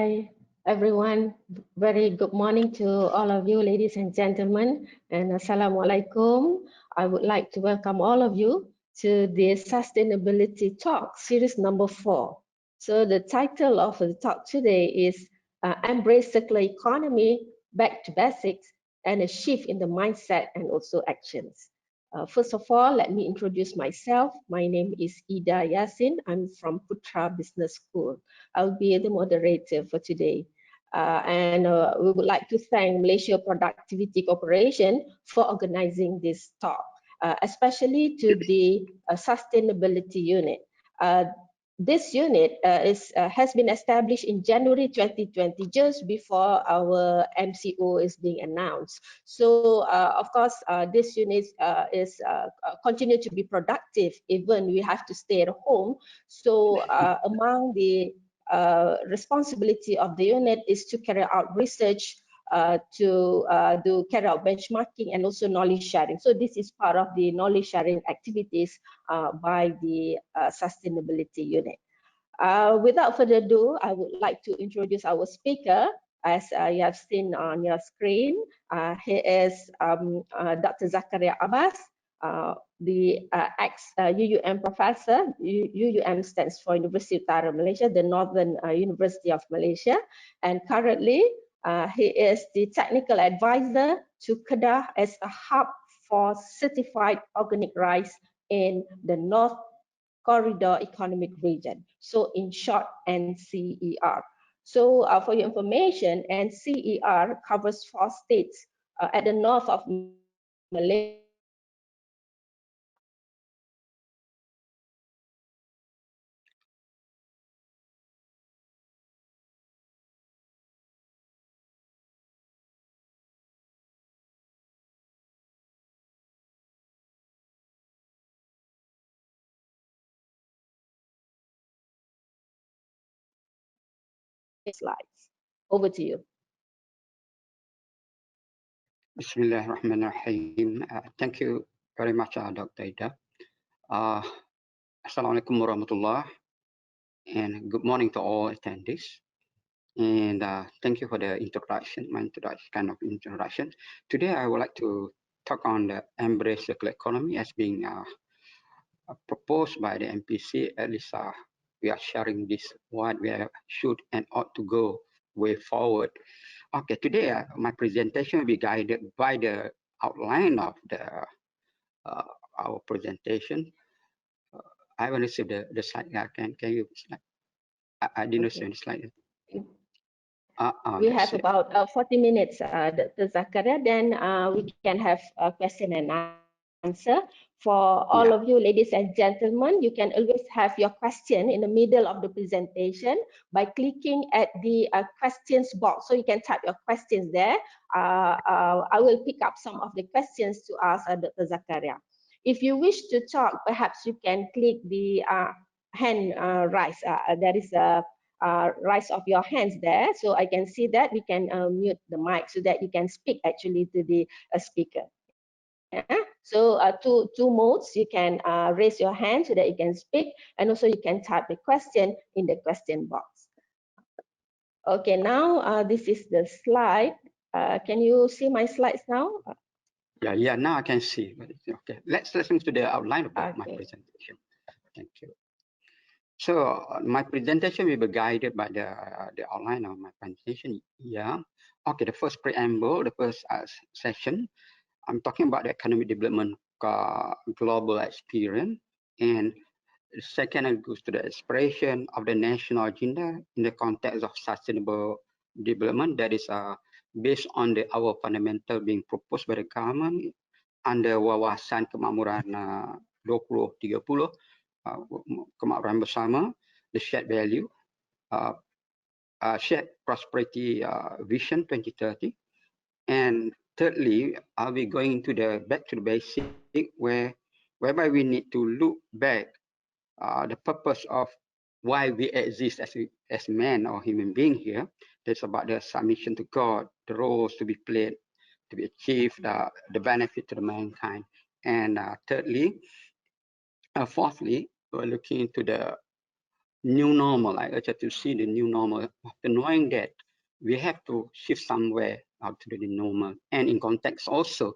Hi, everyone. Very good morning to all of you, ladies and gentlemen, and Assalamualaikum. I would like to welcome all of you to the Sustainability Talk, series number 4. So the title of the talk today is Embrace Circular Economy, Back to Basics, and a Shift in the Mindset and also Actions. First of all, let me introduce myself. My name is Ida Yasin. I'm from Putra Business School. I'll be the moderator for today. And we would like to thank Malaysia Productivity Corporation for organizing this talk, especially to the Sustainability Unit. This unit has been established in January 2020, just before our MCO is being announced. So, of course, this unit is continue to be productive, even we have to stay at home. So, among the responsibility of the unit is to carry out research, to carry out benchmarking and also knowledge sharing. So this is part of the knowledge sharing activities by the sustainability unit. Without further ado, I would like to introduce our speaker. As you have seen on your screen, he is Dr. Zakaria Abbas, the ex-UUM professor. UUM stands for University Utara Malaysia, the Northern University of Malaysia, and currently he is the technical advisor to Kedah as a hub for certified organic rice in the North Corridor Economic Region. So in short, NCER. So for your information, NCER covers 4 states at the north of Malaysia. Slides. Over to you. Bismillahirrahmanirrahim. Thank you very much, Dr. Ida. Assalamualaikum warahmatullah, and good morning to all attendees. And thank you for the introduction, kind of introduction. Today, I would like to talk on the embrace circular economy as being proposed by the MPC. At least we are sharing this what we should and ought to go way forward. Okay, today my presentation will be guided by the outline of the our presentation. I want to see the slide. Can you slide? I didn't see the slide. We have about 40 minutes, Dr. Zakaria. Then we can have a question and answer. For all of you, ladies and gentlemen, you can always have your question in the middle of the presentation by clicking at the questions box. So you can type your questions there. I will pick up some of the questions to ask Dr. Zakaria. If you wish to talk, perhaps you can click the hand raise. There is a rise of your hands there, so I can see that. We can mute the mic so that you can speak actually to the speaker. Yeah? So two modes, you can raise your hand so that you can speak, and also you can type the question in the question box. Okay, now this is the slide. Can you see my slides now? Yeah, now I can see. Okay, let's listen to the outline of my presentation. Thank you. So my presentation will be guided by the outline of my presentation. Yeah. Okay, the first preamble, the first section, I'm talking about the economic development global experience, and the second goes to the expression of the national agenda in the context of sustainable development that is based on our fundamental being proposed by the government under Wawasan Kemakmuran 2030, kemakmuran bersama, the shared value, shared prosperity vision 2030, and thirdly, are we going to the back to the basic, whereby we need to look back the purpose of why we exist as man or human being here. That's about the submission to God, the roles to be played, to be achieved, the benefit to the mankind, and thirdly, fourthly, we're looking into the new normal. I urge you to see the new normal after knowing that we have to shift somewhere out to the new normal. And in context also,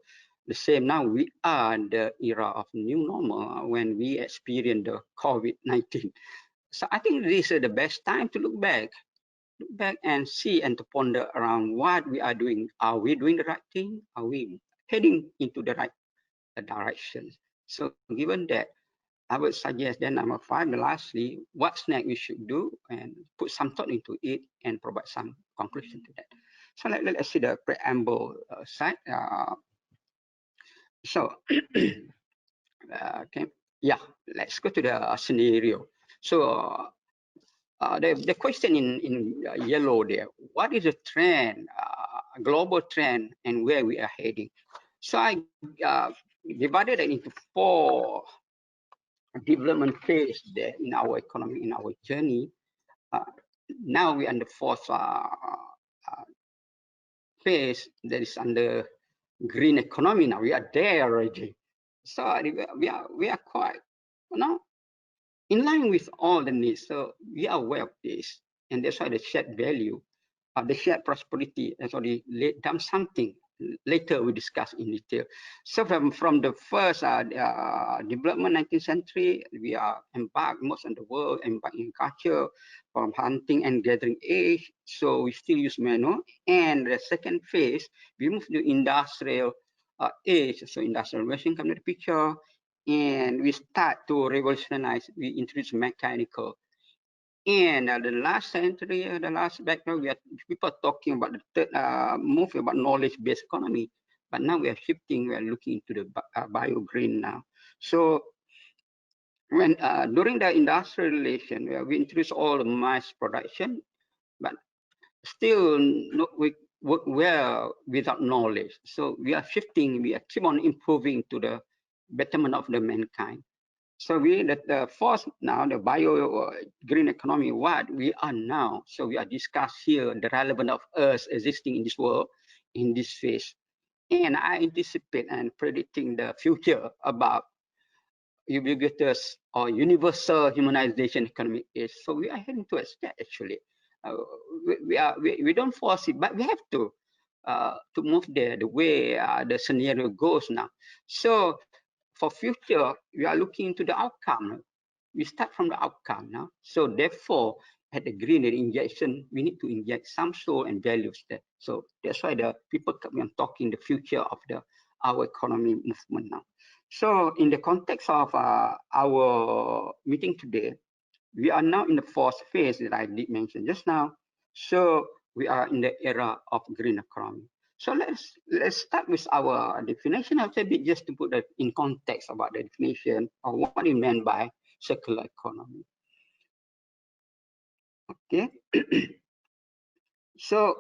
the same now, we are in the era of new normal when we experience the COVID-19. So I think this is the best time to look back and see and to ponder around what we are doing. Are we doing the right thing? Are we heading into the right direction? So given that, I would suggest then number 5, lastly, what's next we should do and put some thought into it and provide some conclusion to that. So let's see the preamble side. So, okay, yeah, let's go to the scenario. So the question in yellow there, what is the trend, global trend, and where we are heading? So I divided it into 4 development phase there in our economy, in our journey. Now we're in the 4th phase that is under green economy. Now we are there already. So we are quite, in line with all the needs. So we are aware of this, and that's why the shared value, the shared prosperity has already laid down something. Later we discuss in detail. So from the first development 19th century, we are embarked, most of the world embarked in culture from hunting and gathering age. So we still use manual. And the second phase, we move to industrial age. So industrial revolution comes to the picture, and we start to revolutionize. We introduce mechanical. And the last century, the last background, we are people talking about the third move about knowledge-based economy, but now we are shifting. We are looking into the bio-green now. So when during the industrial relation, we introduce all the mass production, but still we work well without knowledge. So we are shifting. We are keep on improving to the betterment of the mankind. So we the fourth now, the bio green economy, what we are now. So we are discuss here the relevance of us existing in this world in this phase. And I anticipate and predicting the future about ubiquitous or universal humanization economy is. So we are heading towards that actually. We don't foresee, but we have to move there the way the scenario goes now. So for future, we are looking into the outcome. We start from the outcome now. So therefore, at the green injection, we need to inject some soul and values there. So that's why the people come on talking the future of our economy movement now. So in the context of our meeting today, we are now in the 4th phase that I did mention just now. So we are in the era of green economy. So let's start with our definition of a bit, just to put that in context about the definition of what we meant by circular economy. Okay. So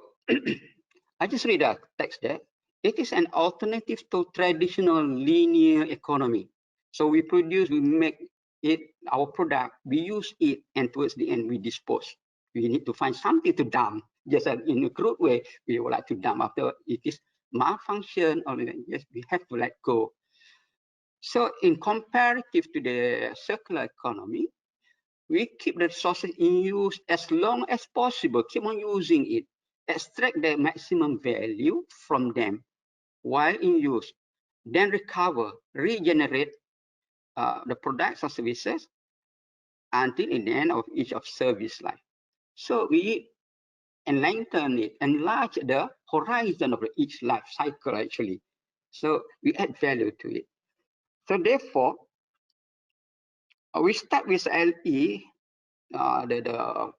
I just read the text there. It is an alternative to traditional linear economy. So we produce, we make it, our product, we use it, and towards the end we dispose. We need to find something to dump. Just in a crude way, we would like to dump after it is malfunction, or yes, we have to let go. So in comparative to the circular economy, we keep the resources in use as long as possible, keep on using it, extract the maximum value from them while in use, then recover, regenerate the products or services until in the end of each of service life. So we lengthen it, enlarge the horizon of each life cycle actually. So we add value to it. So therefore, we start with LE, the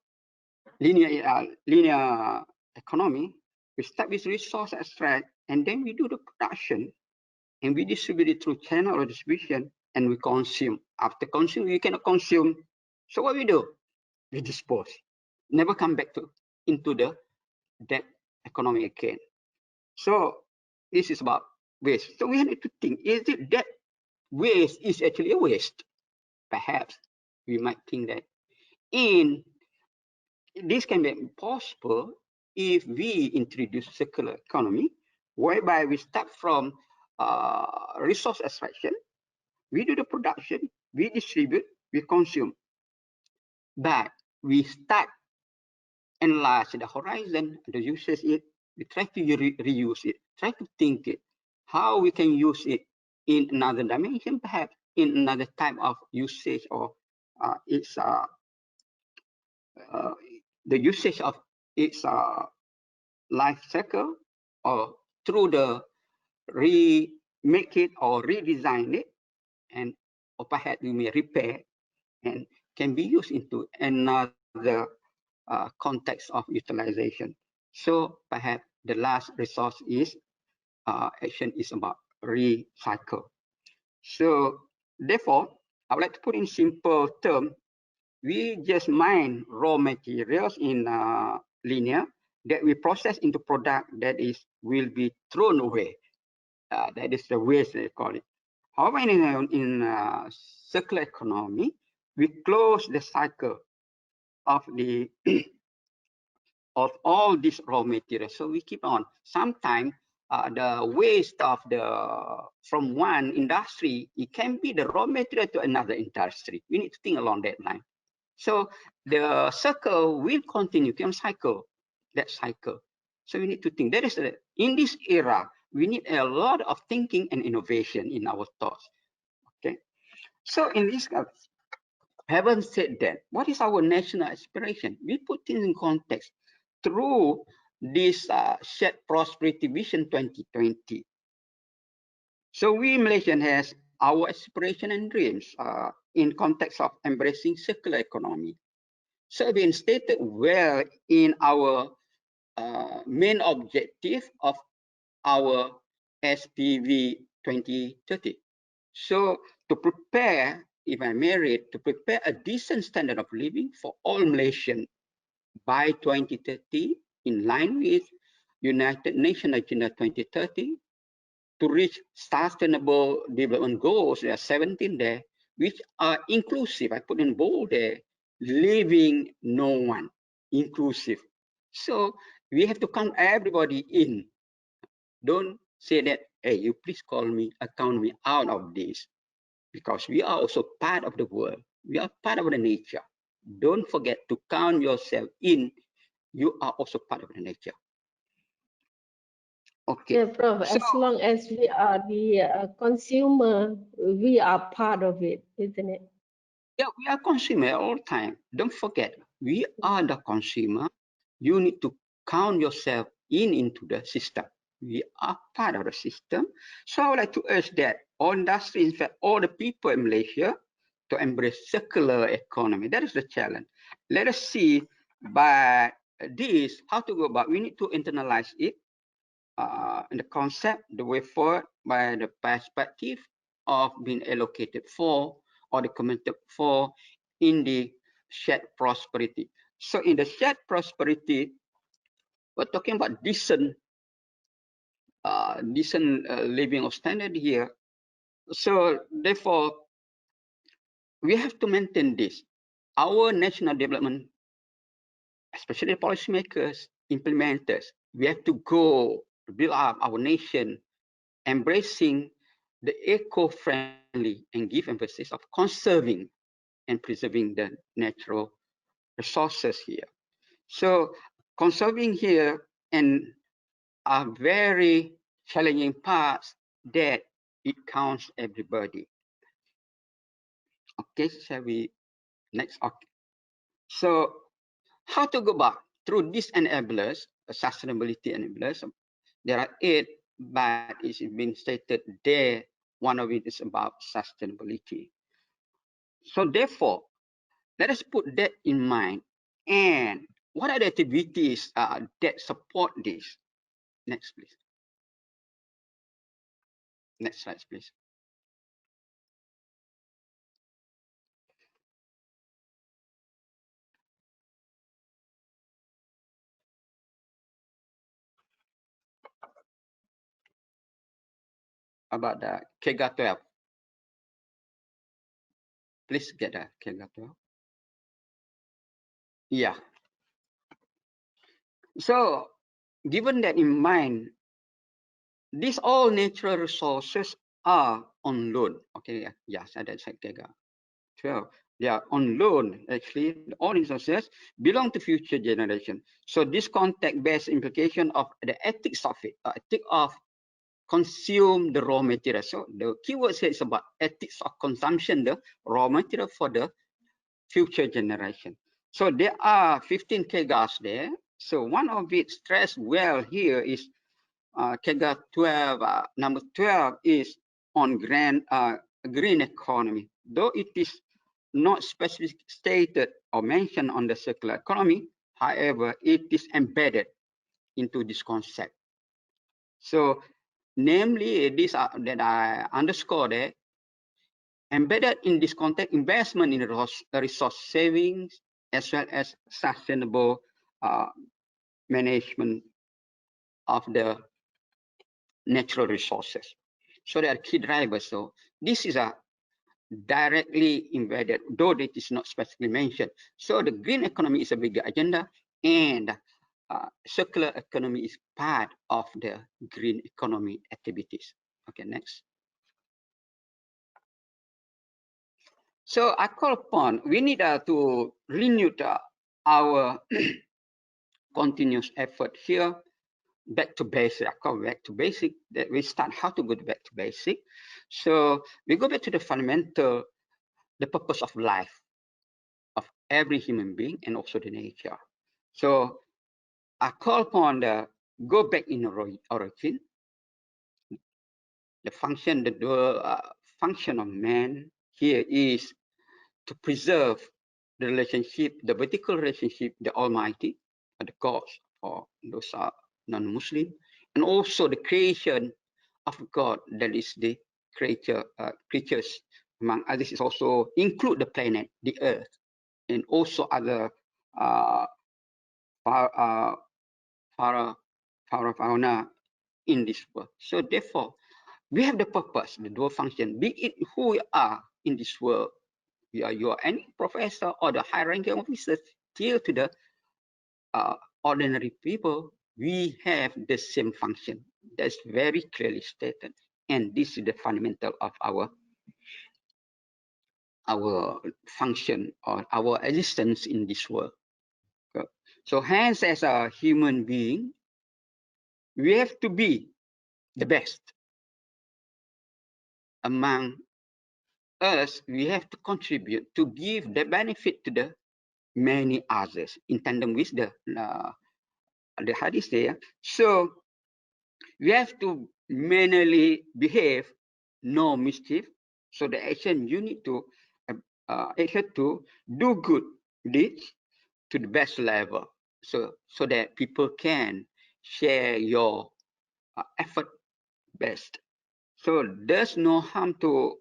linear economy. We start with resource extract, and then we do the production, and we distribute it through channel of distribution, and we consume. After consuming, we cannot consume. So what we do? We dispose. Never come back into that economy again. So this is about waste. So we need to think, is it that waste is actually a waste? Perhaps we might think that. And this can be possible if we introduce circular economy, whereby we start from resource extraction, we do the production, we distribute, we consume. But we start enlarge the horizon, the uses it, we try to reuse it, try to think it, how we can use it in another dimension, perhaps in another type of usage, or the usage of its life cycle, or through the remake it or redesign it, and or perhaps we may repair and can be used into another context of utilization. So perhaps the last resource is action is about recycle. So therefore, I would like to put in simple terms, we just mine raw materials in linear that we process into product that is will be thrown away. That is the waste they call it. However, in circular economy, we close the cycle of the of all these raw materials. So we keep on. Sometimes the waste of the from one industry, it can be the raw material to another industry. We need to think along that line. So the circle will continue, can cycle, that cycle. So we need to think. That is in this era, we need a lot of thinking and innovation in our thoughts. Okay. So in this case, having said that, what is our national aspiration? We put things in context through this shared prosperity vision 2020. So we Malaysian has our aspiration and dreams in context of embracing circular economy. So being stated well in our main objective of our SPV 2030. So to prepare, if I may read, to prepare a decent standard of living for all Malaysians by 2030, in line with United Nations Agenda 2030, to reach sustainable development goals, there are 17 there, which are inclusive. I put in bold there, leaving no one, inclusive. So we have to count everybody in. Don't say that, hey, you please call me, count me out of this, because we are also part of the world. We are part of the nature. Don't forget to count yourself in. You are also part of the nature. Okay. Yeah, Prof, so, as long as we are the consumer, we are part of it, isn't it? Yeah, we are consumer all the time. Don't forget, we are the consumer. You need to count yourself into the system. We are part of the system. So I would like to urge that all industries, in fact, all the people in Malaysia, to embrace circular economy. That is the challenge. Let us see by this how to go about. We need to internalize it in the concept, the way forward, by the perspective of being allocated for or the committed for in the shared prosperity. So in the shared prosperity, we're talking about decent living or standard here. So therefore, we have to maintain this. Our national development, especially policymakers, implementers, we have to go build up our nation, embracing the eco-friendly and give emphasis of conserving and preserving the natural resources here. So conserving here and are very challenging parts that it counts everybody. Okay, shall we next? Okay. So how to go about through these enablers, sustainability enablers? There are 8, but it's been stated there. One of it is about sustainability. So therefore, let us put that in mind. And what are the activities that support this? Next, please. Next slide, please. About the KEGA 12. Please get the KEGA 12. Yeah. So given that in mind, these all natural resources are on loan. Okay, yes, that's KEGA 12. They are on loan, actually. All resources belong to future generation. So this context-based implication of the ethics of it, ethic of consume the raw material. So the keyword here is about ethics of consumption, the raw material for the future generation. So there are 15 KGAs there. So one of it stressed well here is KGA 12, number 12 is on green economy. Though it is not specifically stated or mentioned on the circular economy, however, it is embedded into this concept. So namely, this that I underscore there, embedded in this context, investment in resource savings as well as sustainable management of the natural resources. So there are key drivers. So this is a directly embedded, though it is not specifically mentioned. So the green economy is a bigger agenda, and circular economy is part of the green economy activities. Okay, next. So I call upon, we need to renew our continuous effort here, back to basic. I call back to basic, that we start how to go back to basic. So we go back to the fundamental, the purpose of life of every human being and also the nature. So I call upon the go back in origin, the function, the function of man here is to preserve the relationship, the vertical relationship, the Almighty, the gods, or those are non-Muslim, and also the creation of God, that is the creatures. Among others, is also include the planet, the Earth, and also other fauna in this world. So therefore, we have the purpose, the dual function, be it who we are in this world. You are any professor or the high-ranking officer, till to the ordinary people, we have the same function. That's very clearly stated, and this is the fundamental of our function or our existence in this world. So hence, as a human being, we have to be the best among us. We have to contribute to give the benefit to the many others in tandem with the hadith there. So we have to manually behave, no mischief. So the action you need to adhere to do good deeds to the best level, so that people can share your effort best. So there's no harm to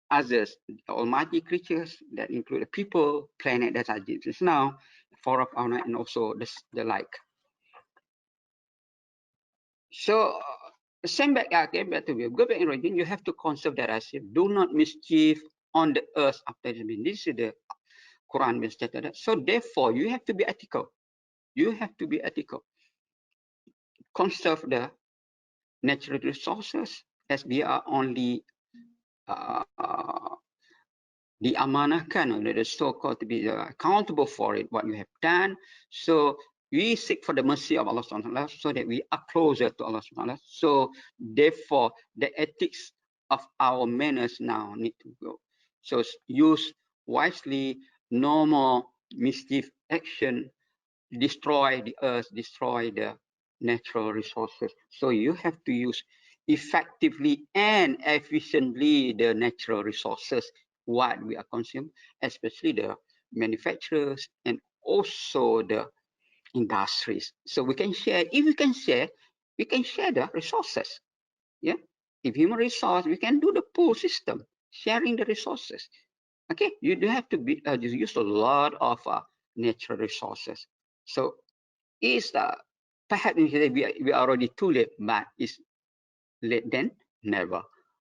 others, almighty creatures that include the people, planet that I did just now, flora, fauna, and also the like. So same back again, back to you. Go back in origin, you have to conserve that asset. Do not mischief on the earth after it has been. This is the Quran being stated. So therefore, you have to be ethical. You have to be ethical. Conserve the natural resources as we are only the amanahkan, or the so-called to be accountable for it, what you have done. So we seek for the mercy of Allah subhanahu wa ta'ala so that we are closer to Allah subhanahu wa ta'ala. So therefore, the ethics of our manners now need to go. So use wisely, no more mischief action, destroy the earth, destroy the natural resources. So you have to use effectively and efficiently the natural resources what we are consuming, especially the manufacturers and also the industries. So we can share, if we can share the resources. Yeah, if human resource, we can do the pool system, sharing the resources. Okay, you do have to be use a lot of natural resources. So is perhaps we are already too late, but it's late then never.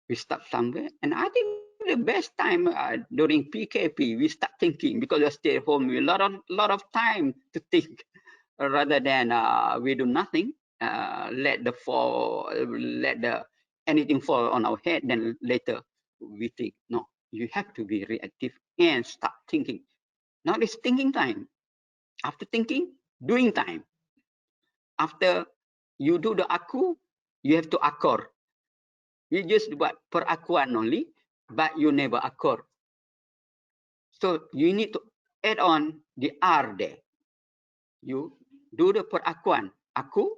We start somewhere, and I think the best time during PKP, we start thinking because we stay at home. We lot of time to think rather than we do nothing. Let anything fall on our head. Then later we think no. You have to be reactive and start thinking. Now it's thinking time. After thinking, doing time. After you do the aku, you have to akor. You just buat perakuan only, but you never akor. So you need to add on the R there. You do the perakuan, aku,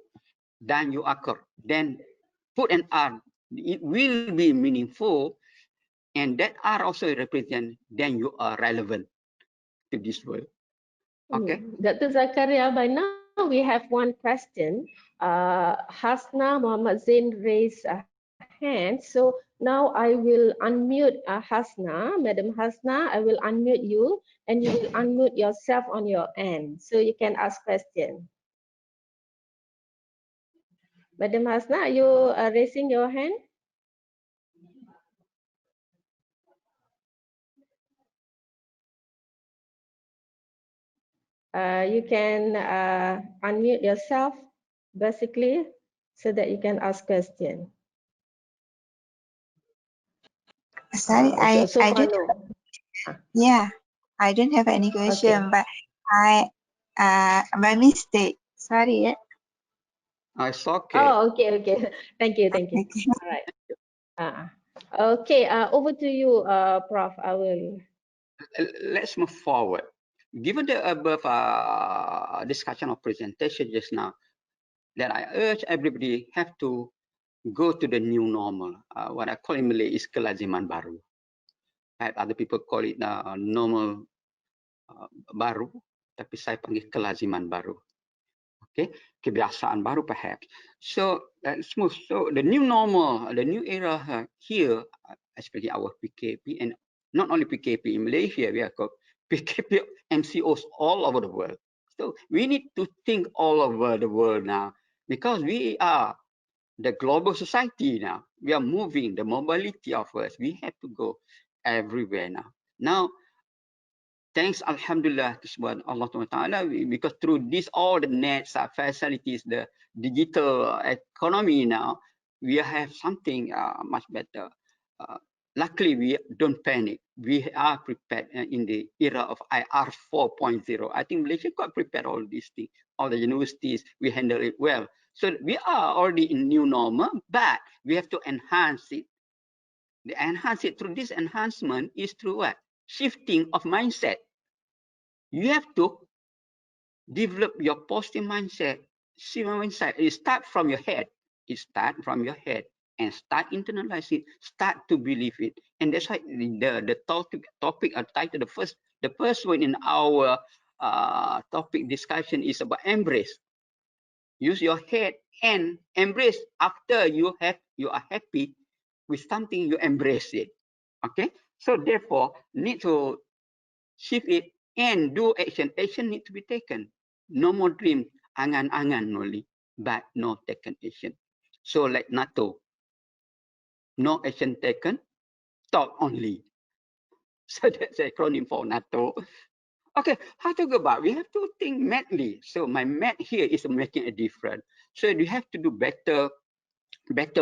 then you akor. Then put an R. It will be meaningful, and that R also represent then you are relevant to this world. Okay. Dr. Zakaria, by now we have one question. Hasna Muhammad Zain raised a hand. So now I will unmute Hasna. Madam Hasna, I will unmute you and you will unmute yourself on your end. So you can ask question. Madam Hasna, are you raising your hand? You can unmute yourself basically so that you can ask question. Sorry, I don't. no. Yeah, I don't have any question, but I by mistake. Sorry. Yeah. It's okay. Oh, okay. Thank you. Okay. All right. Okay. Over to you, Prof. I will. Let's move forward. Given the above discussion or presentation just now, that I urge everybody have to go to the new normal. What I call in Malay is kelaziman baru. Other people call it normal baru, tapi saya panggil kelaziman baru. Okay, kebiasaan baru perhaps. So let's move. So the new normal, the new era here, especially our PKP, and not only PKP in Malaysia, we are called PKP MCOs all over the world. So we need to think all over the world now, because we are the global society now. We are moving, the mobility of us. We have to go everywhere now. Now, thanks, Alhamdulillah, to Allah Ta'ala, because through this, all the nets, facilities, the digital economy now, we have something much better. Luckily, we don't panic. We are prepared in the era of IR 4.0. I think Malaysia quite prepared all these things. All the universities, we handle it well. So we are already in new normal, but we have to enhance it. The enhance it through this enhancement is through what? Shifting of mindset. You have to develop your positive mindset. See my mindset. It start from your head. It start from your head and start internalize it. Start to believe it. And that's why the topic or title, the first one in our topic discussion is about embrace. Use your head and embrace. After you are happy with something, you embrace it. Okay. So therefore, need to shift it and do action. Action need to be taken. No more dream, angan-angan only, but no taken action. So like NATO, no action taken, talk only. So that's the acronym for NATO. Okay, how to go about? We have to think madly. So my mad here is making a difference. So you have to do better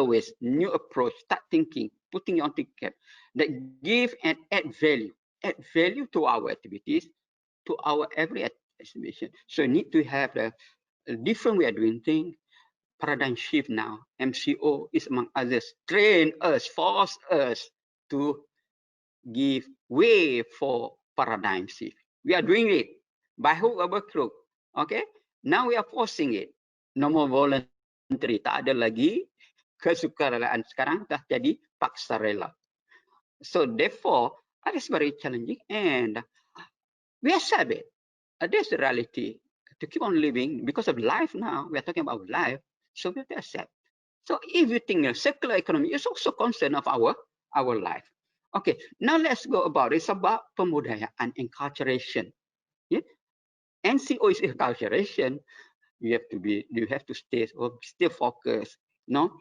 ways, new approach, start thinking, putting your ticket that give and add value to our activities, to our every exhibition. So need to have a different way of doing things, paradigm shift now. MCO is among others, train us, force us to give way for paradigm shift. We are doing it by hook or by crook. Okay, now we are forcing it. No more voluntary, tak ada lagi kesukarelaan. Sekarang dah jadi paksa rela. So therefore, that is very challenging, and we accept it. There's the reality to keep on living because of life now. We are talking about life, so we have to accept. So if you think circular economy is also concern of our life. Okay, now let's go about it. It's about pembudayaan, enculturation. Yeah? NCO is enculturation. You have to stay still focused. No,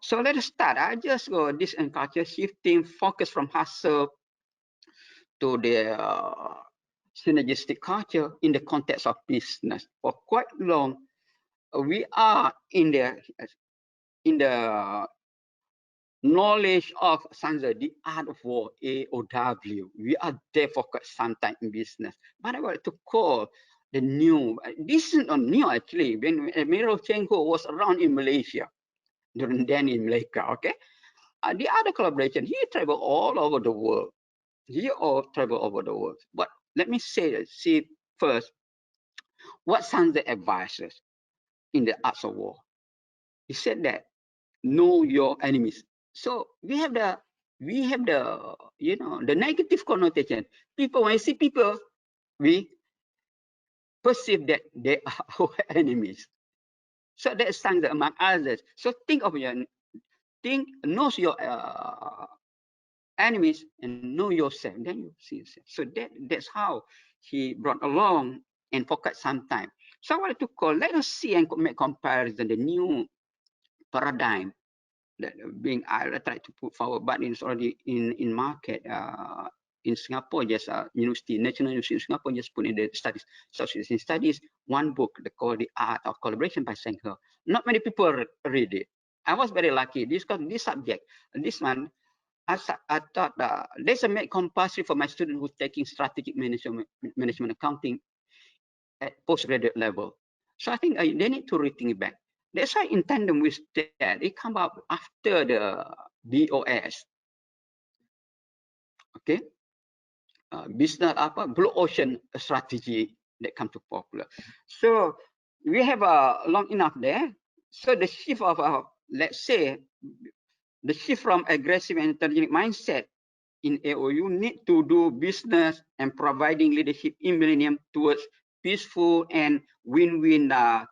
so let us start. I just go this enculture shifting focus from hustle to the synergistic culture in the context of business. For quite long, we are in the knowledge of Sansa, the art of war, AOW. We are there for quite some time in business. But I want to call the new, this is not new actually, when Admiral Cheng Ho was around in Malaysia, during then in Malacca, okay? The other collaboration, he traveled all over the world. But let me see first, what Sansa advises in the arts of war. He said that, know your enemies. So we have the you know, the negative connotation. People, when you see people, we perceive that they are our enemies. So that's something among others. So knows your enemies and know yourself. Then you see yourself. So that's how he brought along and for quite some time. So I wanted to let us see and make comparison the new paradigm that being I tried to put forward, but it's already in market in Singapore. Just university, National University in Singapore just put in the studies, Southeast Asian Studies, one book called The Art of Collaboration by Senghe. Not many people read it. I was very lucky. This subject, this one, I thought there's a make compulsory for my student who's taking strategic management accounting at postgraduate level. So I think they need to rethink it back. That's why in tandem with that, it come up after the BOS. Okay, business blue ocean strategy that come to popular. So we have long enough there. So the shift of let's say the shift from aggressive and strategic mindset in AOU need to do business and providing leadership in millennium towards peaceful and win-win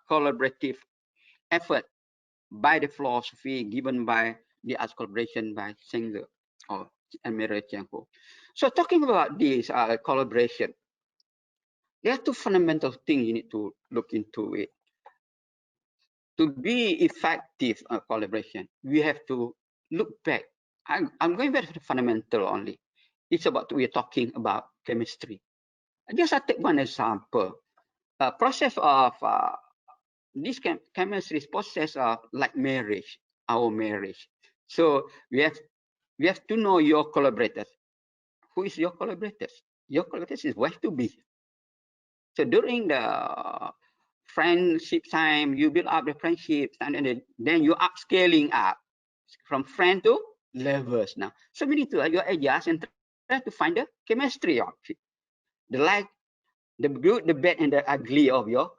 collaborative effort by the philosophy given by the arts collaboration by Senghe or Admiral Cheng Ho. So talking about this collaboration, there are two fundamental things you need to look into it. To be effective collaboration, we have to look back. I'm going back to the fundamental only. It's about, we're talking about chemistry. Just I take one example. Process of this chemistry process of like marriage, our marriage. So we have to know your collaborators. Who is your collaborators? Your collaborators is wife to be. So during the friendship time, you build up the friendship, and then you upscaling up from friend to lovers now. So we need to you adjust and try to find the chemistry of it. The good, the bad, and the ugly of your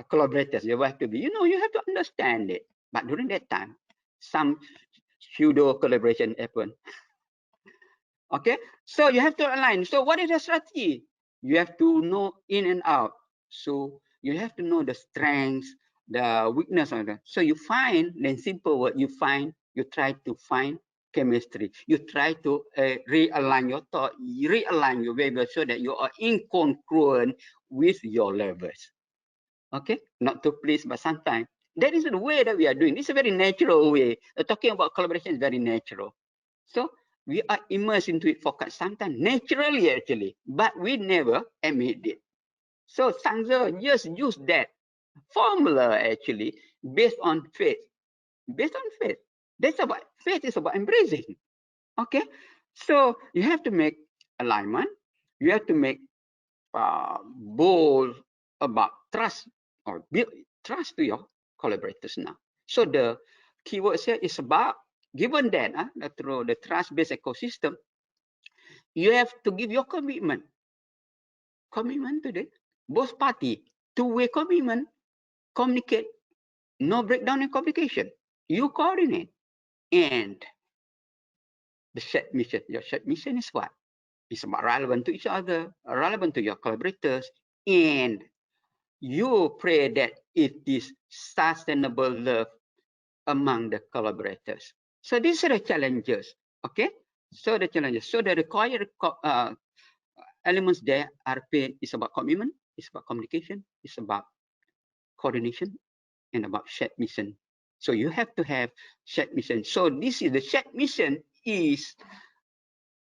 collaborators, you have to be, you have to understand it. But during that time, some pseudo collaboration happen. Okay, so you have to align. So what is the strategy? You have to know in and out. So you have to know the strengths, the weakness of that. So you find, then simple word, you try to find chemistry. You try to realign your thought, realign your behavior so that you are incongruent with your levels. Okay, not to please, but sometimes that is the way that we are doing. This is a very natural way. Talking about collaboration is very natural. So we are immersed into it for quite some time, naturally actually, but we never admit it. So Sangha just use that formula actually based on faith. Based on faith. That's about faith is about embracing. Okay, so you have to make alignment. You have to make bold about trust or build trust to your collaborators now. So the keyword here is about, given that through the trust-based ecosystem, you have to give your commitment. Commitment to the both party, two-way commitment, communicate, no breakdown in communication. You coordinate, and the shared mission. Your shared mission is what? It's about relevant to each other, relevant to your collaborators, and you pray that it is sustainable love among the collaborators. So these are the challenges, okay? So the challenges. So the required elements there are is about commitment, it's about communication, it's about coordination, and about shared mission. So you have to have shared mission. So this is the shared mission is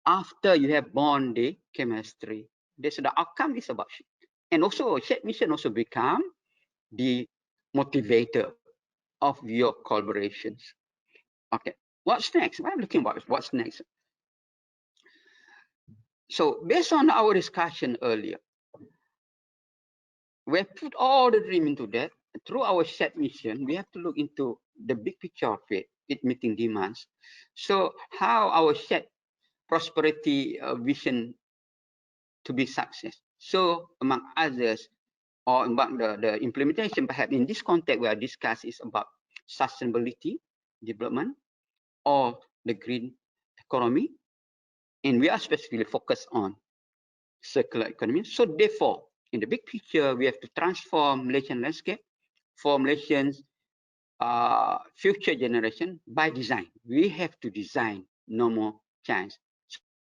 after you have born the chemistry. This the outcome is about, and also shared mission also become the motivator of your collaborations. Okay, What's next? I'm looking about what's next. So based on our discussion earlier, we have put all the dream into that. Through our shared mission, we have to look into the big picture of it meeting demands. So how our shared prosperity vision to be success. So among others, or among the implementation, perhaps in this context we are discussed is about sustainability development or the green economy, and we are specifically focused on circular economy. So therefore, in the big picture, we have to transform Malaysian landscape for Malaysians future generation by design. We have to design no more chance.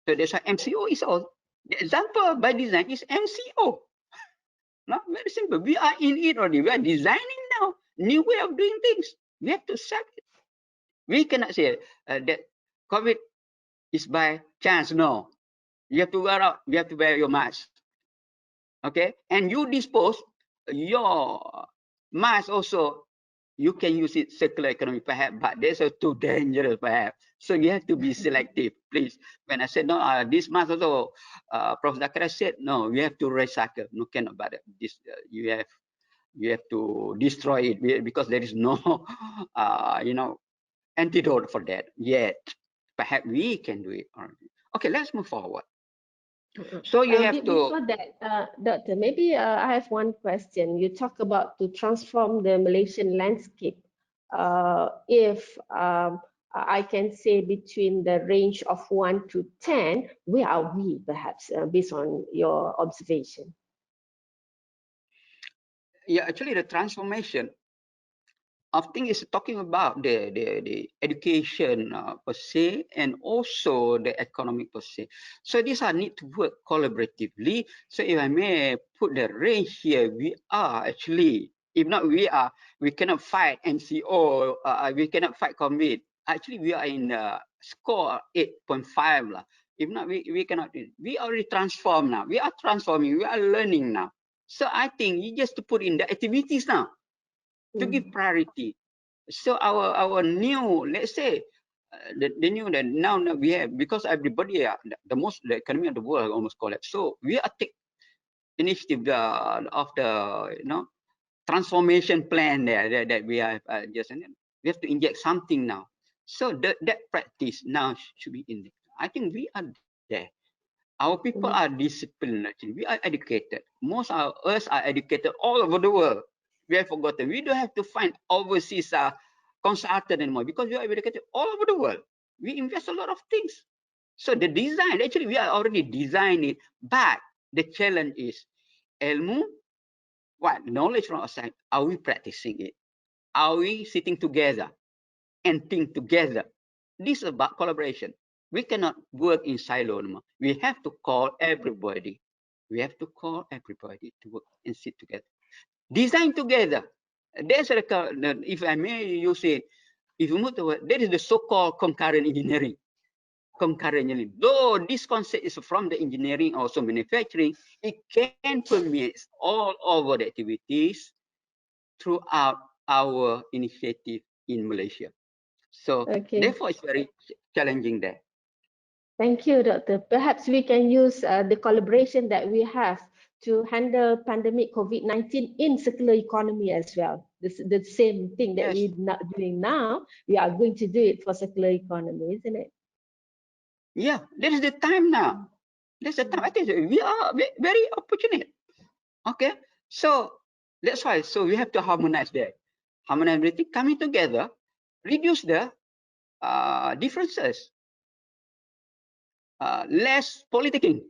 So that's why MCO is all. The example by design is MCO. No, very simple. We are in it already. We are designing now new way of doing things. We have to accept it. We cannot say that COVID is by chance. No, you have to wear out. You have to wear your mask. Okay, and you dispose your mask also. You can use it circular economy perhaps, but that's too dangerous perhaps. So you have to be selective, please. When I said no, this mask also, Prof. Zakaria said no, we have to recycle. No, cannot. But this you have to destroy it because there is no, antidote for that yet. Perhaps we can do it. Okay, let's move forward. So you have to. Before that, Doctor, maybe I have one question. You talk about to transform the Malaysian landscape. If I can say between the range of 1 to 10, where are we perhaps based on your observation? Yeah, actually the transformation of thing is talking about the education per se and also the economic per se. So these are need to work collaboratively. So if I may put the range here, we are actually, if not we cannot fight MCO, we cannot fight COVID. Actually, we are in the score 8.5 lah. If not, we cannot. We already transform now. We are transforming. We are learning now. So I think you just to put in the activities now to give priority. So our new, let's say, the new that now we have, because everybody the economy of the world almost collapsed. So we are take initiative of the transformation plan there that we have just we have to inject something now. So that practice now should be in there. I think we are there. Our people are disciplined. Actually, we are educated. Most of us are educated all over the world. We have forgotten. We don't have to find overseas consultant anymore because we are educated all over the world. We invest a lot of things. So the design, actually, we are already designing it. But the challenge is, ilmu, what knowledge from outside? Are we practicing it? Are we sitting together and think together? This is about collaboration. We cannot work in silo anymore. We have to call everybody. We have to call everybody to work and sit together. Design together. There's if I may use it, if you move to that is the so-called concurrent engineering. Concurrent engineering. Though this concept is from the engineering, also manufacturing, it can permeate all over the activities throughout our initiative in Malaysia. So therefore, it's very challenging there. Thank you, Doctor. Perhaps we can use the collaboration that we have to handle pandemic COVID-19 in circular economy as well. The same thing that we're not doing now, we are going to do it for circular economy, isn't it? Yeah, that is the time now. That's the time. I think we are very opportunate. Okay, so that's why. So we have to harmonize that. Harmonize everything, coming together, reduce the differences. Less politicking.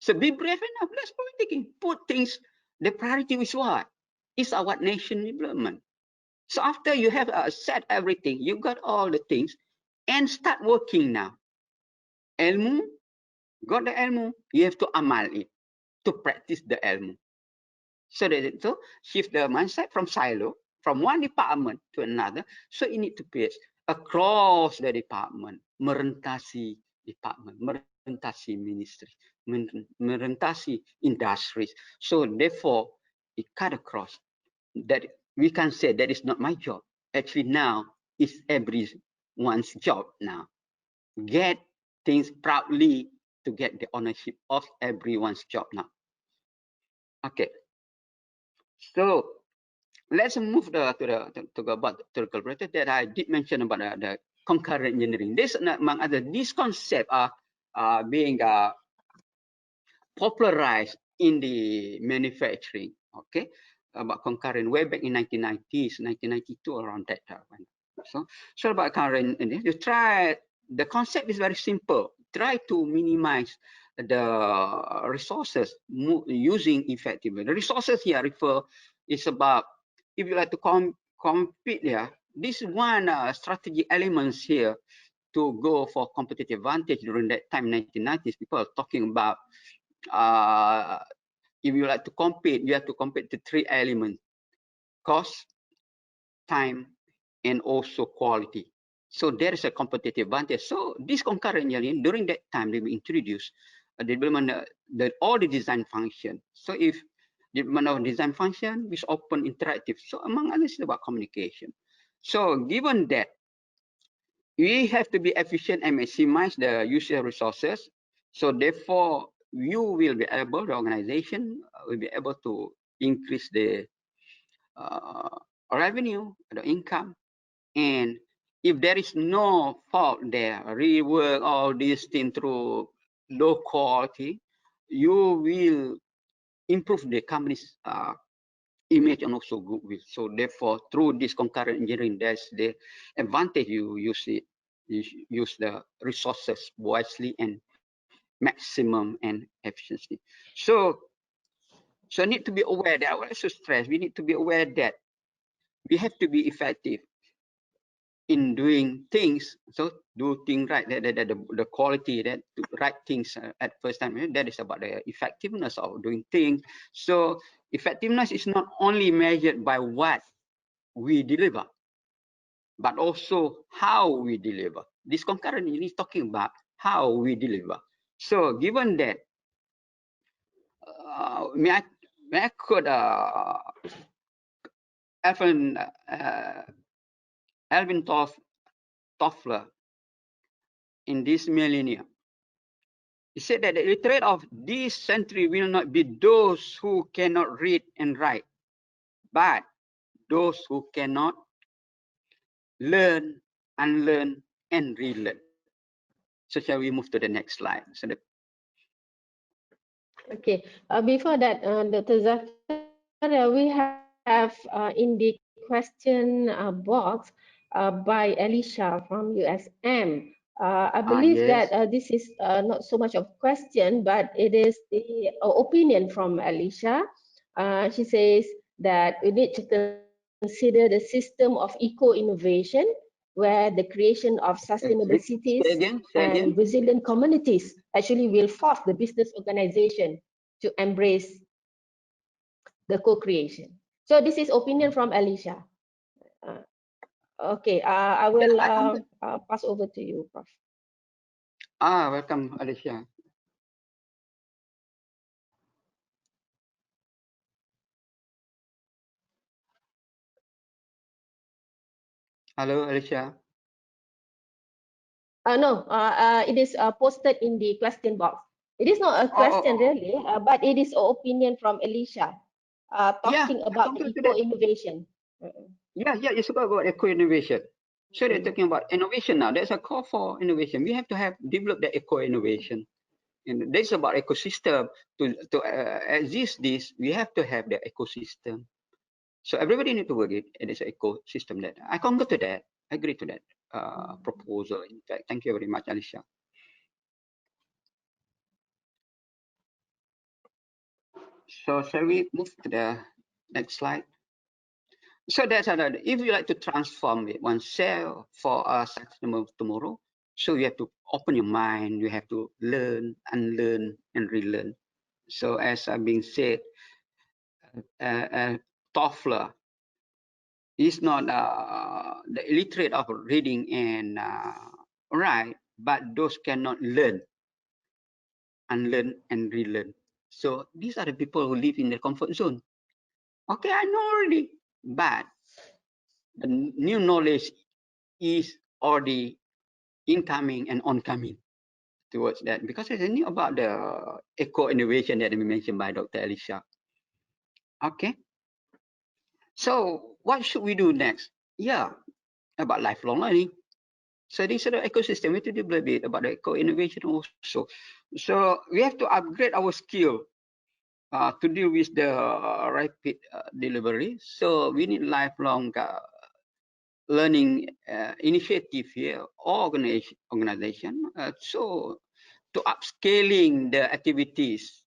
So be brave enough, less politicking. Put things, the priority is what? It's our nation development. So after you have set everything, you got all the things, and start working now. Ilmu, got the ilmu, you have to amal it, to practice the ilmu. So shift the mindset from silo, from one department to another. So you need to pitch across the department, merentasi department, merentasi ministry, merentasi industries. So therefore, it cut across. That we can say that is not my job. Actually, now it's every one's job now. Get things proudly to get the ownership of everyone's job now. Okay, so let's move to go about the calculator that I did mention about the concurrent engineering. This, among other, these concepts are being popularized in the manufacturing. Okay, about concurrent way back in 1990s, 1992, around that time. So about concurrent, you try. The concept is very simple. Try to minimize the resources using effectively. The resources here refer is about, if you like to compete, yeah, this one strategy elements here to go for competitive advantage during that time, 1990s. People are talking about if you like to compete, you have to compete the three elements: cost, time, and also quality. So there is a competitive advantage. So this concurrent engineering, during that time, they will introduce development all the design function. So if development of design function is open, interactive. So among others, it's about communication. So given that we have to be efficient and maximize the user resources, so therefore you will be able, the organization will be able to increase the revenue, the income. And if there is no fault there, rework all these things through low quality, you will improve the company's image and also goodwill. So therefore, through this concurrent engineering, that's the advantage. You use it, you use the resources wisely and maximum and efficiency. So need to be aware that I want to stress, we need to be aware that we have to be effective in doing things. So do things right, the quality, that to right things at first time. That is about the effectiveness of doing things. So effectiveness is not only measured by what we deliver, but also how we deliver. This concurrent is talking about how we deliver. So given that, may I quote Alvin Toffler in this millennium. He said that the illiterate of this century will not be those who cannot read and write, but those who cannot learn, unlearn, and relearn. So shall we move to the next slide? So okay, before that, Dr. Zafar, we have in the question box by Alicia from USM. I believe yes. that this is not so much of question, but it is the opinion from Alicia. She says that we need to consider the system of eco-innovation, where the creation of sustainable cities and resilient communities actually will force the business organization to embrace the co-creation. So this is opinion from Alicia. Okay, I will pass over to you, Prof. Welcome, Alicia. Hello, Alicia. No, it is posted in the question box. It is not a question really, but it is an opinion from Alicia talking about the eco-innovation. Yeah, it's about eco-innovation. So they're talking about innovation now. There's a call for innovation. We have to develop the eco-innovation. And that's about ecosystem. To exist this, we have to have the ecosystem. So everybody need to work it, and it's an ecosystem that I concur to that. I agree to that proposal. In fact, thank you very much, Alicia. So shall we move to the next slide? So that's another. If you like to transform it oneself for a sustainable tomorrow, so you have to open your mind. You have to learn, unlearn, and relearn. So as being said, Toffler is not the illiterate of reading and write, but those cannot learn, unlearn, and relearn. So these are the people who live in the comfort zone. Okay, I know already, but the new knowledge is already incoming and oncoming towards that, because it's new about the eco-innovation that we mentioned by Dr. Elisha. Okay. So what should we do next? Yeah, about lifelong learning. So this is the ecosystem. We have to do a little bit about the eco-innovation also. So we have to upgrade our skill to deal with the rapid delivery. So we need lifelong learning initiative here, organization. So to upscaling the activities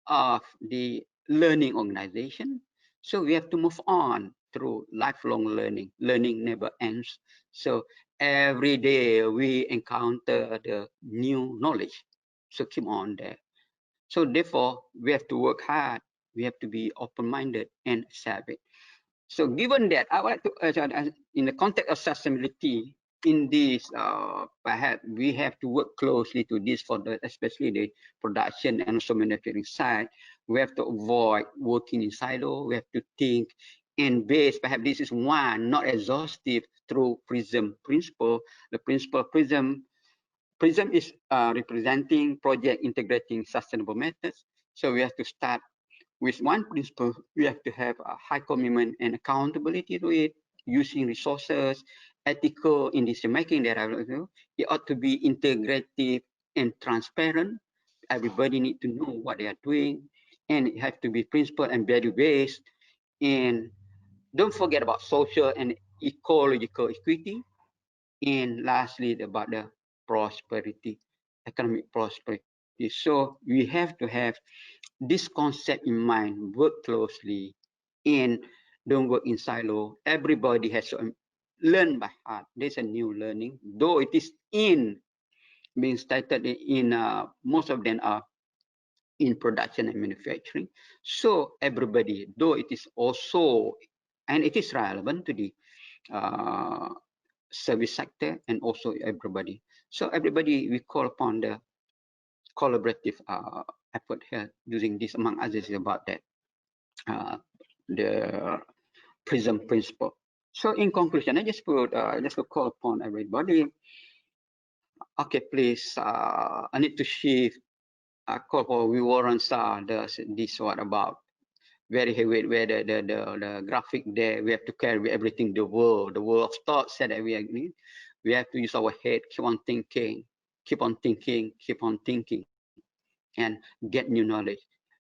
of the learning organization. So we have to move on through lifelong learning. Learning never ends. So every day we encounter the new knowledge. So keep on there. So therefore, we have to work hard. We have to be open-minded and accept it. So given that, I would like to, in the context of sustainability, in this, perhaps we have to work closely to this for the, especially the production and also manufacturing side. We have to avoid working in silo. We have to think and base. Perhaps this is one, not exhaustive, through PRiSM principle. The principle of PRiSM is representing project integrating sustainable methods. So we have to start with one principle. We have to have a high commitment and accountability to it, using resources, ethical in decision making that I will do. It ought to be integrative and transparent. Everybody need to know what they are doing, and it has to be principle and value based. And don't forget about social and ecological equity. And lastly, about the prosperity, economic prosperity. So we have to have this concept in mind, work closely, and don't work in silo. Everybody has to learn by heart. There's a new learning, though it is being started in most of them are in production and manufacturing. So everybody, though it is also, and it is relevant to the service sector and also everybody. So everybody, we call upon the collaborative effort here using this, among others, about that. The PRiSM principle. So in conclusion, I just will call upon everybody. Okay, please. I need to shift. Call for we warrant this what about very heavy where the graphic there. We have to carry everything. The world of thoughts that we agree. We have to use our head. Keep on thinking. Keep on thinking. Keep on thinking, and get new knowledge.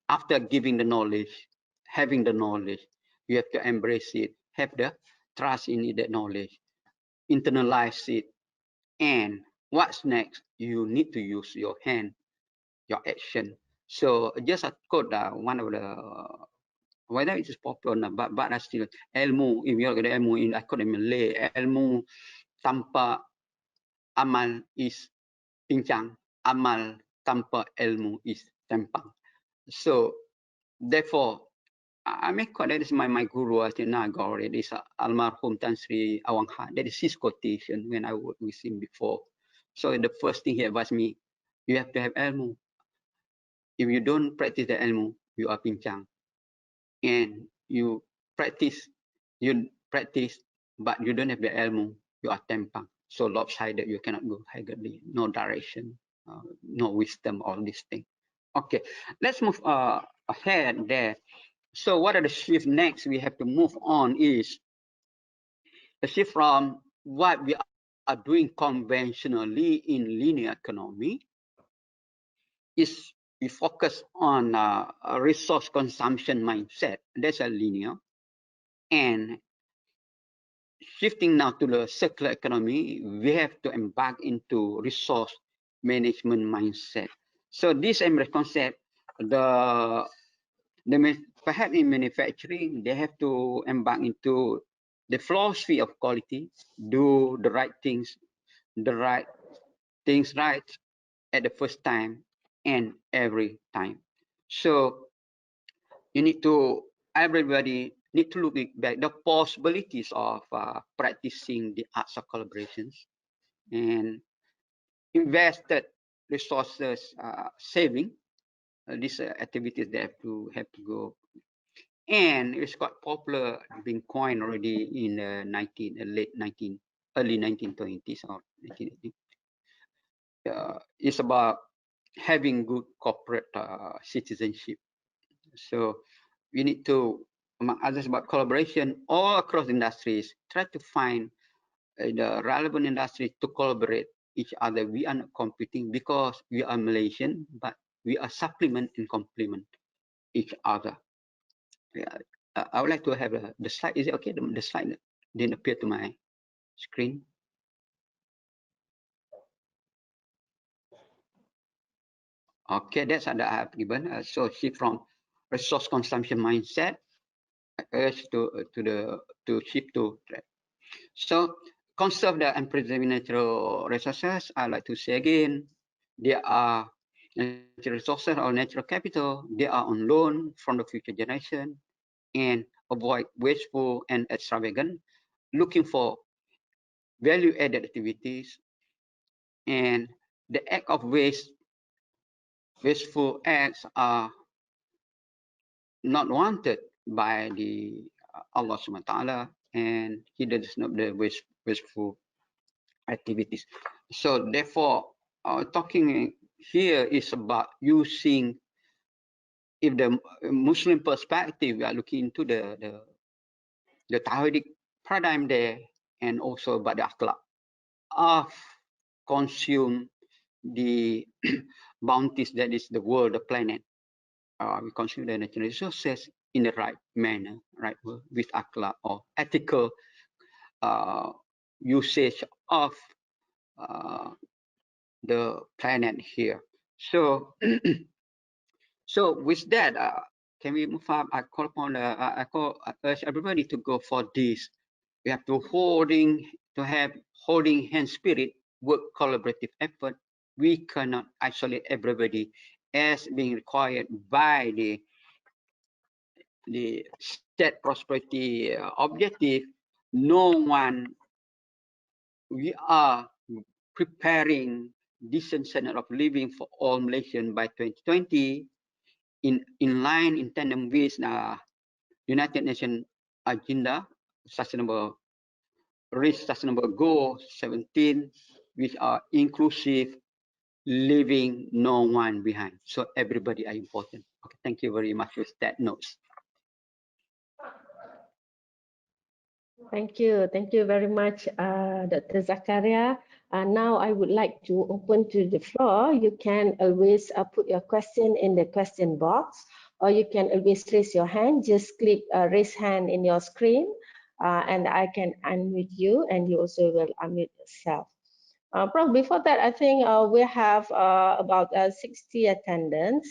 After giving the knowledge, having the knowledge, you have to embrace it, have the trust in it, that knowledge, internalize it. And what's next? You need to use your hand, your action. So just a quote, one of the, whether it is popular, but I still, ilmu, if you look at ilmu in, I call it Malay, ilmu tanpa amal is pincang, amal tanpa ilmu is tempang. So therefore, I may quote, that is my guru, I think I got it, is Almarhum Tan Sri Awang Han. That is his quotation when I worked with him before. So the first thing he advised me, you have to have ilmu. If you don't practice the ilmu, you are pincang. And you practice, but you don't have the ilmu, you are tempang. So lopsided, you cannot go higherly, no direction, no wisdom, all these things. Okay, let's move ahead there. So what are the shift next? We have to move on is the shift from what we are doing conventionally in linear economy is we focus on a resource consumption mindset. That's a linear. And shifting now to the circular economy, we have to embark into resource management mindset. So this concept, perhaps in manufacturing, they have to embark into the philosophy of quality, do the right things right at the first time and every time. So you need to, everybody need to look back the possibilities of practicing the arts of collaborations and invested resources saving these activities that have to go. And it's quite popular, being coined already in the late 19 early 1920s or 1980s. It's about having good corporate citizenship. So we need to, among others, about collaboration all across industries. Try to find the relevant industries to collaborate each other. We are not competing because we are Malaysian, but we are supplement and complement each other. Yeah, I would like to have the slide. Is it okay? The slide didn't appear to my screen. Okay, that's what I have given. So shift from resource consumption mindset to shift to trade. So conserve the and preserve natural resources. I like to say again, there are natural resources or natural capital. They are on loan from the future generation, and avoid wasteful and extravagant. Looking for value-added activities, and the act of wasteful acts are not wanted by the Allah Subhanahu wa Taala, and He does not the wasteful activities. So therefore, talking here is about using, if the Muslim perspective, we are looking into the Tawhidic paradigm there, and also about the akhlaq of consume the bounties that is the world, the planet. We consume the natural resources in the right manner, right, with akhlaq or ethical usage of the planet here. So, so with that, can we move up? I call upon I urge everybody to go for this. We have to have holding hand spirit, work collaborative effort. We cannot isolate everybody as being required by the state prosperity objective. No one, we are preparing decent standard of living for all Malaysians by 2020 in line, in tandem with United Nations agenda, sustainable goal 17, which are inclusive, leaving no one behind. So everybody are important. Okay, thank you very much with that notes. Thank you very much, Dr. Zakaria. Now I would like to open to the floor. You can always put your question in the question box, or you can always raise your hand. Just click raise hand in your screen, and I can unmute you, and you also will unmute yourself. Probably before that, I think we have about 60 attendants,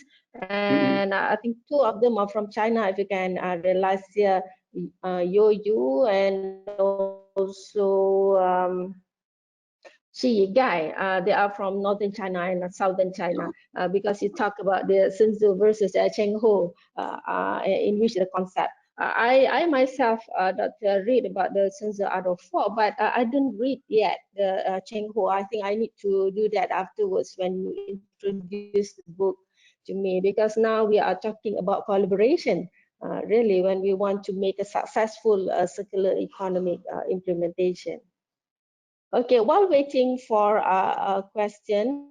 and I think 2 of them are from China. If you can realize here, Yo Yu and also Xi Gai, they are from northern China and southern China, because you talk about the Sun Tzu versus Cheng Ho, in which the concept. I myself read about the Sun Tzu Art of War, but I didn't read yet the Cheng Ho. I think I need to do that afterwards when you introduce the book to me, because now we are talking about collaboration. Really, when we want to make a successful circular economic implementation. Okay, while waiting for a question,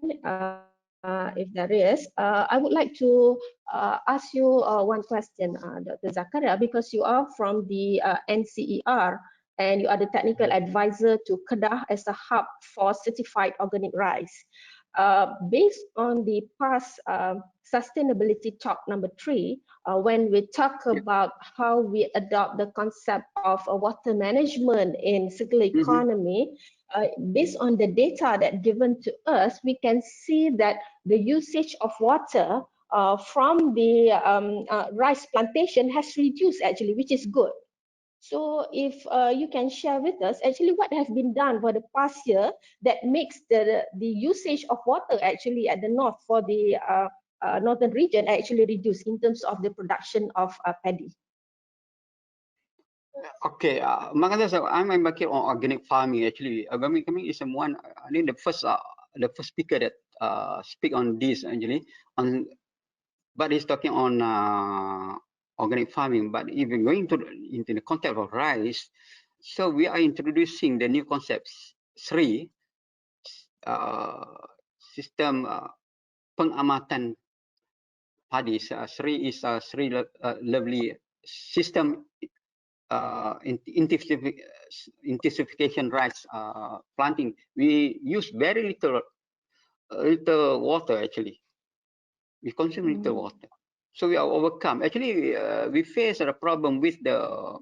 if there is, I would like to ask you one question, Dr. Zakaria, because you are from the NCER and you are the technical advisor to Kedah as a hub for certified organic rice. Based on the past sustainability talk number 3, when we talk about how we adopt the concept of water management in circular economy, based on the data that given to us, we can see that the usage of water from the rice plantation has reduced actually, which is good. So if you can share with us actually what has been done for the past year that makes the usage of water actually at the north for the northern region actually reduce in terms of the production of paddy. Okay, I'm working on organic farming actually. Organic farming is one. I think the first speaker that speak on this actually but he's talking on organic farming. But even going into the context of rice, So we are introducing the new concepts, SRI, sistem pengamatan padis. SRI is a SRI lovely system intensification rice planting. We use very little water actually. We consume little water. So we are overcome. Actually, we face a problem with the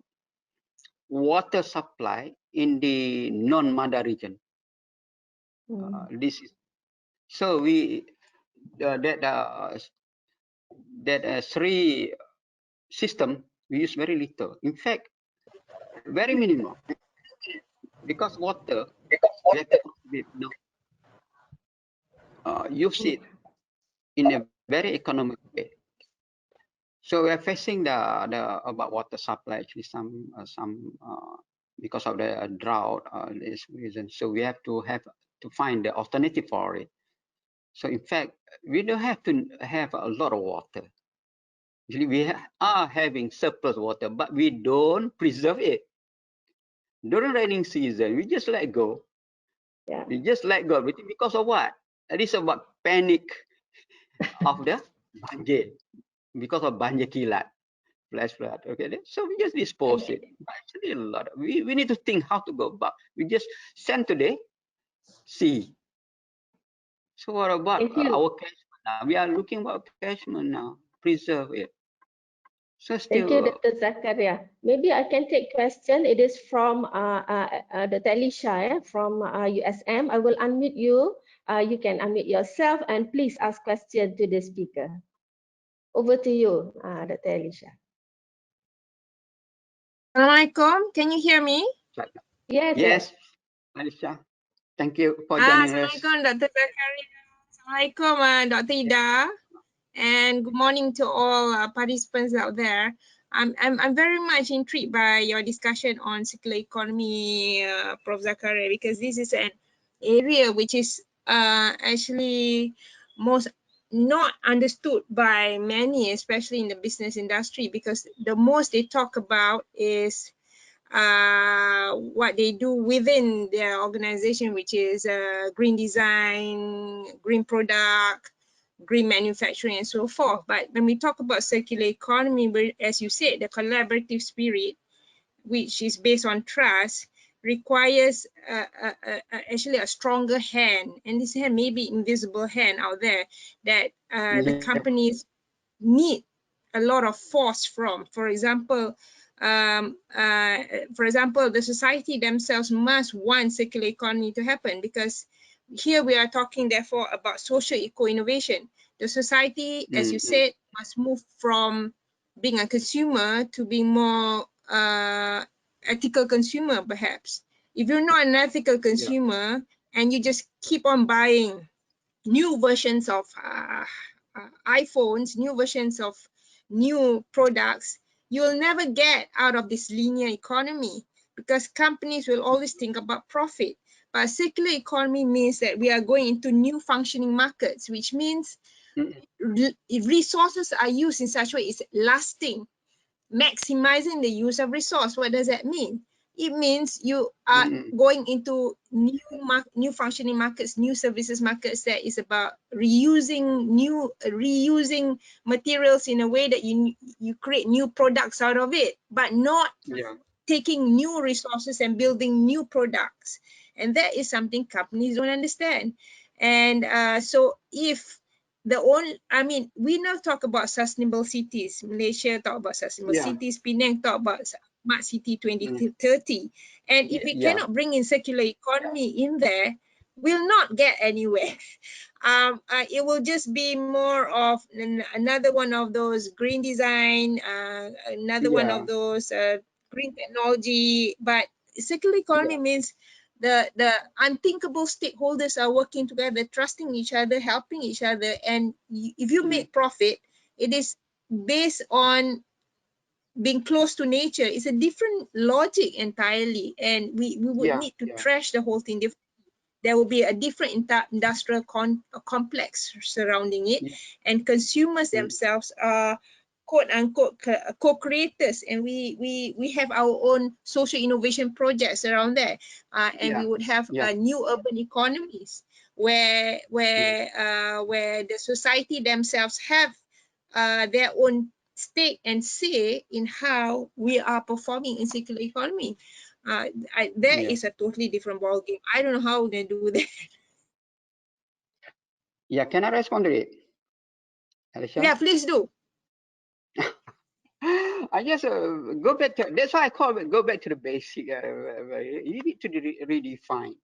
water supply in the non-Mada region. This is so we that SRI system we use very little. In fact, very minimal because water we have to use it in a very economic way. So we are facing the about water supply actually some because of the drought this reason. So we have to find the alternative for it. So in fact, we don't have to have a lot of water. Actually, we are having surplus water, but we don't preserve it. During rainy season, we just let go. Yeah. We just let go because of what? It is about panic of the banjir, because of banjir kilat, flash flood. Okay, so we just dispose it. Actually, a lot. We need to think how to go back. We just send today, see. So what about our catchment now? We are looking about catchment now. Preserve it. So still. Thank you, Dr. Zakaria. Maybe I can take question. It is from the Talisha from USM. I will unmute you. You can unmute yourself and please ask question to the speaker. Over to you, Dr. Elisha. Assalamualaikum. Can you hear me? Yes. Alicia, thank you for joining us. Assalamualaikum, Dr. Zakaria. Assalamualaikum, Dr. Ida. And good morning to all participants out there. I'm very much intrigued by your discussion on circular economy, Prof. Zakaria, because this is an area which is actually most not understood by many, especially in the business industry, because the most they talk about is what they do within their organization, which is green design, green product, green manufacturing, and so forth. But when we talk about circular economy, as you said, the collaborative spirit, which is based on trust, requires actually a stronger hand, and this hand may be invisible hand out there that the companies need a lot of force from. For example, the society themselves must want circular economy to happen, because here we are talking therefore about social eco-innovation. The society, as you said, must move from being a consumer to being more ethical consumer, perhaps. If you're not an ethical consumer and you just keep on buying new versions of iPhones, new versions of new products, you'll never get out of this linear economy, because companies will always think about profit. But circular economy means that we are going into new functioning markets, which means resources are used in such a way it's lasting, maximizing the use of resource. What does that mean? It means you are going into new functioning markets, new services markets that is about reusing materials in a way that you create new products out of it, but not taking new resources and building new products. And that is something companies don't understand. And so if we now talk about sustainable cities. Malaysia talk about sustainable cities. Penang talk about Smart City 2030. And if we cannot bring in circular economy in there, we'll not get anywhere. It will just be more of another one of those green design, another one of those green technology. But circular economy means the unthinkable stakeholders are working together, trusting each other, helping each other. And if you make profit, it is based on being close to nature. It's a different logic entirely. And we would need to trash the whole thing differently. There will be a different industrial complex surrounding it. And consumers themselves are quote unquote co-creators, and we have our own social innovation projects around there, and we would have new urban economies where the society themselves have their own stake and say in how we are performing in circular economy. That is a totally different ball game. I don't know how they do that. Yeah, can I respond to it, Alicia? Yeah, please do. I just go back to, that's why I call it, go back to the basic. You need to redefine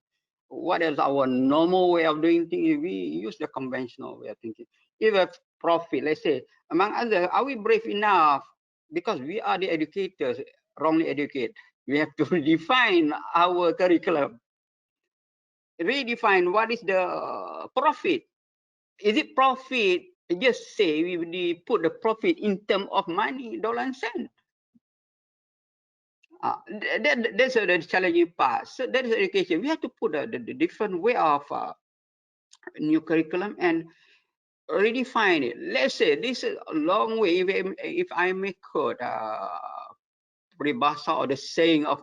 what is our normal way of doing things. We use the conventional way of thinking. If a profit, let's say, among others, are we brave enough? Because we are the educators, wrongly educated. We have to redefine our curriculum. Redefine what is the profit. Is it profit? Just say we put the profit in terms of money, dollar and cent. That's the challenging part. So that is education. We have to put the different way of new curriculum and redefine it. Let's say this is a long way. If I may quote peribahasa or the saying of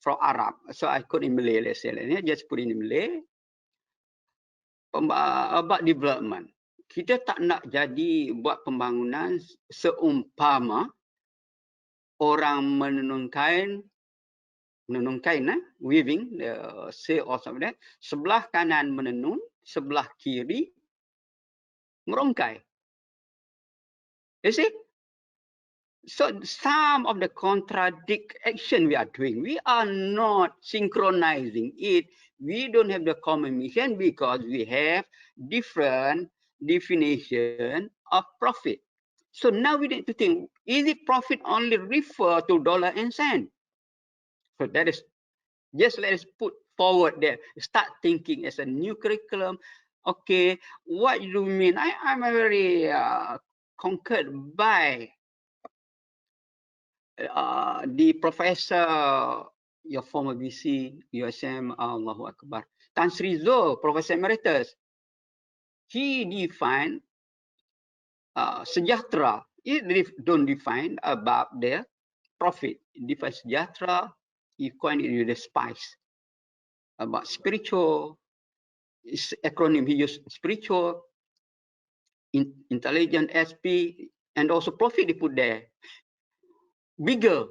from Arab, so I quote in Malay. Let's say, just put in Malay about development. Kita tak nak jadi buat pembangunan seumpama orang menenun kain, weaving, the sale or something like that. Sebelah kanan menenun, sebelah kiri merongkai. You see? So some of the contradict action we are doing, we are not synchronizing it. We don't have the common mission because we have different definition of profit. So now we need to think, is it profit only refer to dollar and cent? So that is, just let us put forward there, start thinking as a new curriculum. Okay, what do you mean? I'm very conquered by the professor, your former VC, USM, Allahu Akbar, Tan Sri Zul, Professor Emeritus. He defined sejahtera. He don't define about the profit. He defines sejahtera, he coined it with the spice. About spiritual, it's acronym he used, spiritual, intelligent, SP, and also profit he put there. Bigger.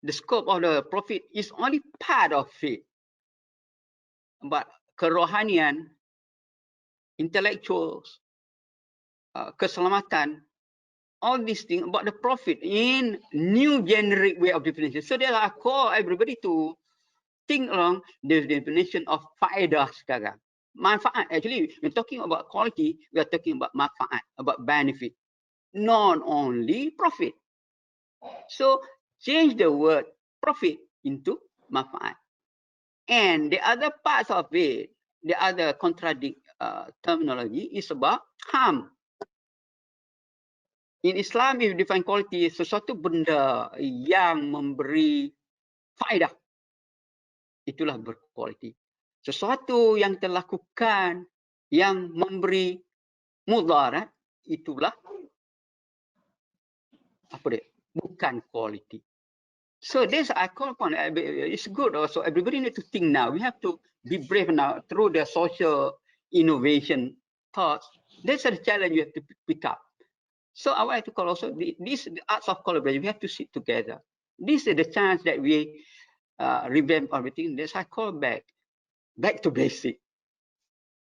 The scope of the profit is only part of it. But kerohanian, intellectuals, keselamatan, all these things about the profit in new generic way of definition. So that I call everybody to think along the definition of faedah sekarang. Manfaat, actually, when talking about quality, we are talking about manfaat, about benefit, not only profit. So change the word profit into manfaat. And the other parts of it, the other contradict terminology is about harm. In Islam, if you define quality, sesuatu benda yang memberi faedah, itulah berkualiti. Sesuatu yang terlakukan yang memberi mudarat, itulah apa dia? Bukan quality. So this I call upon, it's good also. Everybody need to think now. We have to be brave now through the social innovation thoughts. That's a challenge you have to pick up. So I would like to call also the arts of collaboration. We have to sit together. This is the chance that we revamp everything. That's I call back to basic.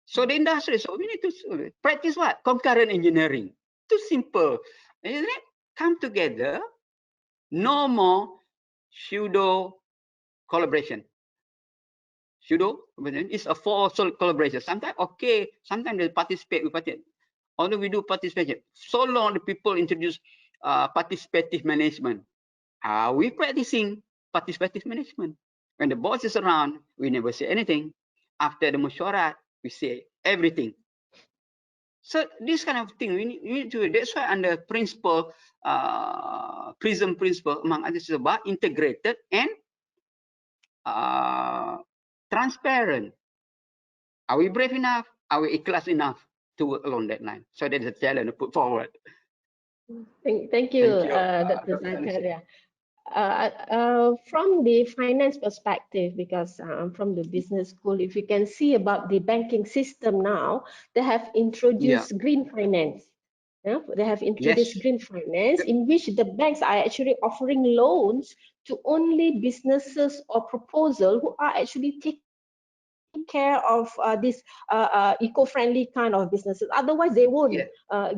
So the industry, so we need to practice what? Concurrent engineering. Too simple. Isn't it? Come together. No more pseudo collaboration. Pseudo is a false collaboration. Sometimes okay, sometimes they participate, we participate. Although we do participation, so long the people introduce participative management. Are we practicing participative management? When the boss is around, we never say anything. After the musyawarah, we say everything. So this kind of thing we need to. That's why under principle, PRiSM principle, among others, is about integrated and transparent. Are we brave enough? Are we ikhlas enough to work along that line? So that's a challenge to put forward. Thank you, Dr. Zakaria. From the finance perspective, because I'm from the business school, if you can see about the banking system now, they have introduced green finance. Yeah, they have introduced green finance in which the banks are actually offering loans to only businesses or proposal who are actually taking care of this eco-friendly kind of businesses. Otherwise, they won't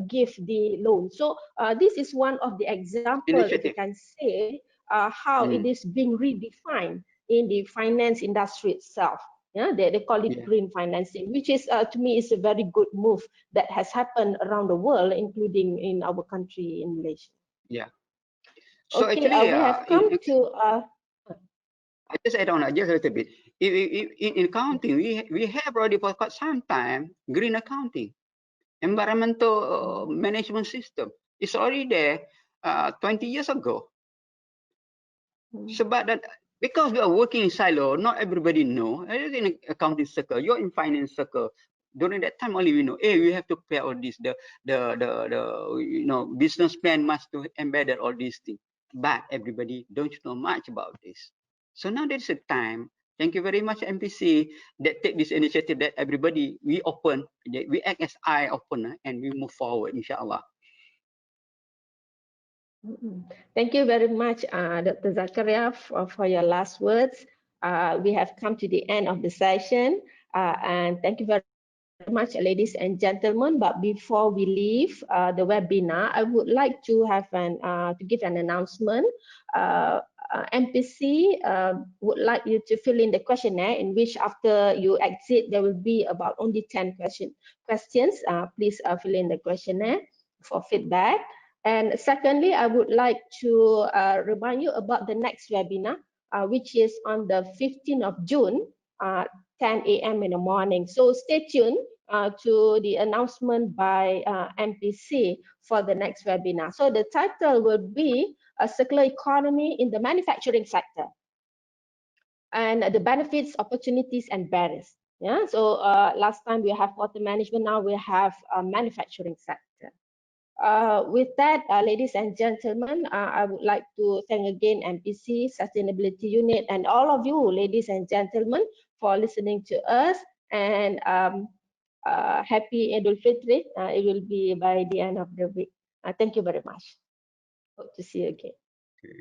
give the loan. So this is one of the examples, if you can say, how it is being redefined in the finance industry itself. Yeah, they call it green financing, which is to me is a very good move that has happened around the world, including in our country in Malaysia. Yeah. So okay, actually, we have come to. I just add on just a little bit. In accounting, we have already for quite some time green accounting, environmental management system. It's already there 20 years ago. So, but that because we are working in silo, not everybody know. In accounting circle, you're in finance circle. During that time, only we know. Hey, we have to prepare all this. The business plan must to embed all these things. But everybody don't know much about this. So now there's a time. Thank you very much, MPC, that take this initiative. That everybody we open, we act as eye opener, and we move forward, inshallah. Thank you very much, Dr. Zakaria, for your last words. We have come to the end of the session, and thank you very much, ladies and gentlemen. But before we leave the webinar, I would like to have to give an announcement. MPC would like you to fill in the questionnaire, in which after you exit, there will be about only 10 questions. Please fill in the questionnaire for feedback. And secondly, I would like to remind you about the next webinar, which is on the 15th of June, 10 a.m. in the morning. So stay tuned to the announcement by MPC for the next webinar. So the title will be a circular economy in the manufacturing sector, and the benefits, opportunities, and barriers. Yeah. So last time we have water management, now we have manufacturing sector. With that, ladies and gentlemen, I would like to thank again MPC, Sustainability Unit, and all of you, ladies and gentlemen, for listening to us. And happy Eid al-Fitr. It will be by the end of the week. Thank you very much. Hope to see you again. Okay.